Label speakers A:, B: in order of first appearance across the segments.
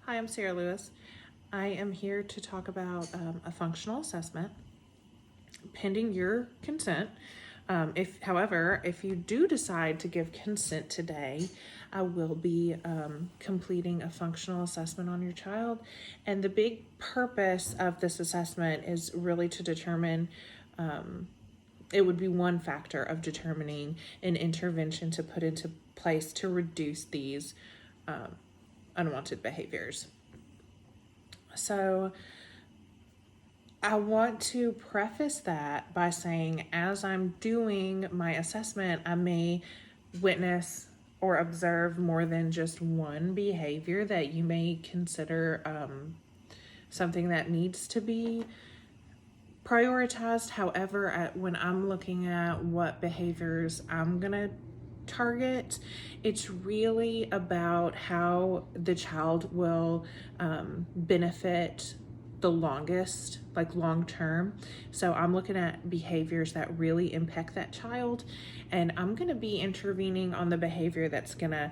A: Hi, I'm Sarah Lewis. I am here to talk about a functional assessment pending your consent. However, if you do decide to give consent today, I will be completing a functional assessment on your child. And the big purpose of this assessment is really to determine it would be one factor of determining an intervention to put into place to reduce these unwanted behaviors. So, I want to preface that by saying, as I'm doing my assessment, I may witness or observe more than just one behavior that you may consider something that needs to be prioritized. However, when I'm looking at what behaviors I'm going to target, it's really about how the child will benefit the longest, like long term. So I'm looking at behaviors that really impact that child, and I'm going to be intervening on the behavior that's going to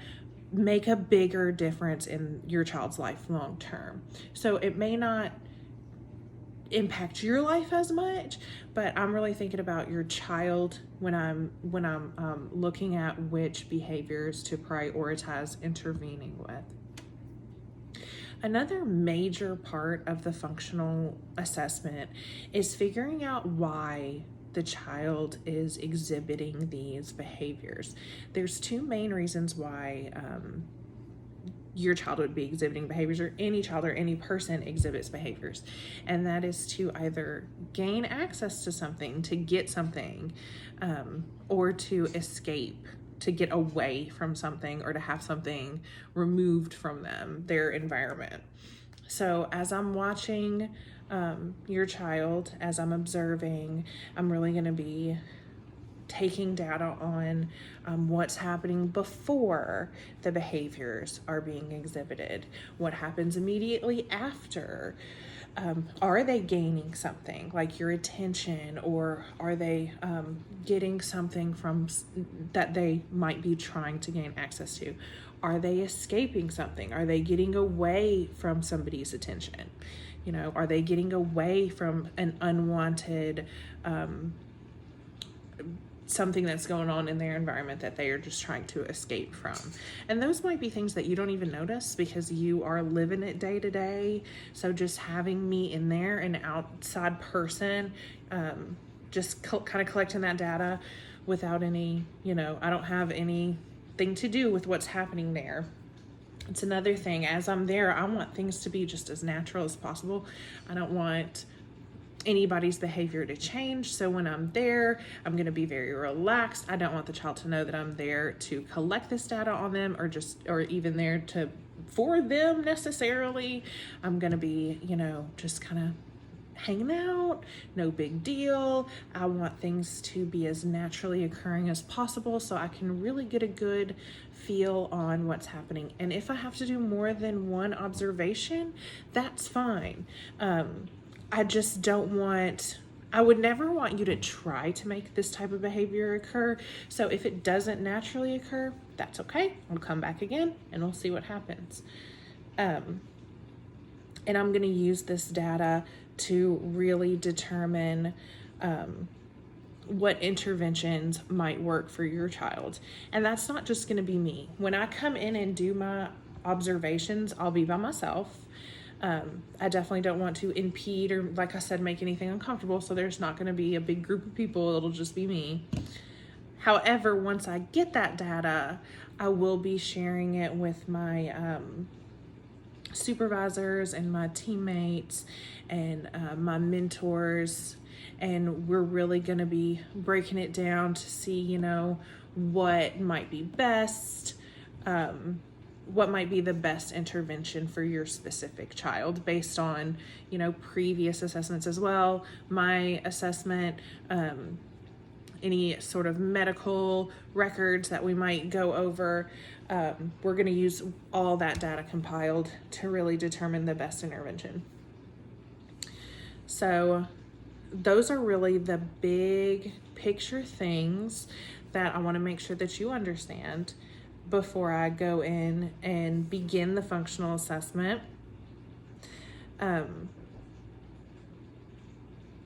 A: make a bigger difference in your child's life long term. So it may not impact your life as much, but I'm really thinking about your child when I'm looking at which behaviors to prioritize intervening with. Another major part of the functional assessment is figuring out why the child is exhibiting these behaviors. There's two main reasons why your child would be exhibiting behaviors, or any child or any person exhibits behaviors, and that is to either gain access to something, to get something, or to escape, to get away from something, or to have something removed from them, their environment. So as I'm watching your child, as I'm observing, I'm really going to be taking data on what's happening before the behaviors are being exhibited, what happens immediately after. Are they gaining something like your attention, or are they getting something from that they might be trying to gain access to? Are they escaping something? Are they getting away from somebody's attention? Are they getting away from an unwanted something that's going on in their environment that they are just trying to escape from? And those might be things that you don't even notice because you are living it day to day. So just having me in there, an outside person, just kind of collecting that data without any, I don't have anything to do with what's happening there. It's another thing. As I'm there, I want things to be just as natural as possible. I don't want anybody's behavior to change. So when I'm there, I'm going to be very relaxed. I don't want the child to know that I'm there to collect this data on them, or even there for them necessarily. I'm going to be, just kind of hanging out, no big deal. I want things to be as naturally occurring as possible so I can really get a good feel on what's happening. And if I have to do more than one observation, that's fine. I just I would never want you to try to make this type of behavior occur. So if it doesn't naturally occur, that's okay. I'll come back again and we'll see what happens. And I'm going to use this data to really determine what interventions might work for your child. And that's not just going to be me. When I come in and do my observations, I'll be by myself. I definitely don't want to impede or, like I said, make anything uncomfortable. So there's not going to be a big group of people. It'll just be me. However, once I get that data, I will be sharing it with my supervisors and my teammates and my mentors. And we're really going to be breaking it down to see, what might be best, what might be the best intervention for your specific child based on, previous assessments as well, my assessment, any sort of medical records that we might go over. We're going to use all that data compiled to really determine the best intervention. So those are really the big picture things that I want to make sure that you understand before I go in and begin the functional assessment.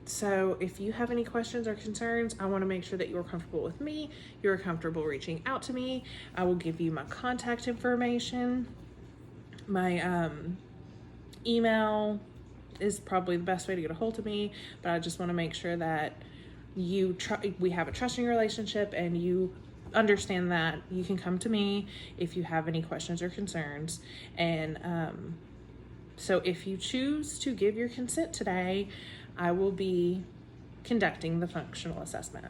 A: So if you have any questions or concerns, I want to make sure that you're comfortable with me, you're comfortable reaching out to me. I will give you my contact information. My email is probably the best way to get a hold of me, but I just want to make sure that we have a trusting relationship and you understand that you can come to me if you have any questions or concerns. And so if you choose to give your consent today, I will be conducting the functional assessment.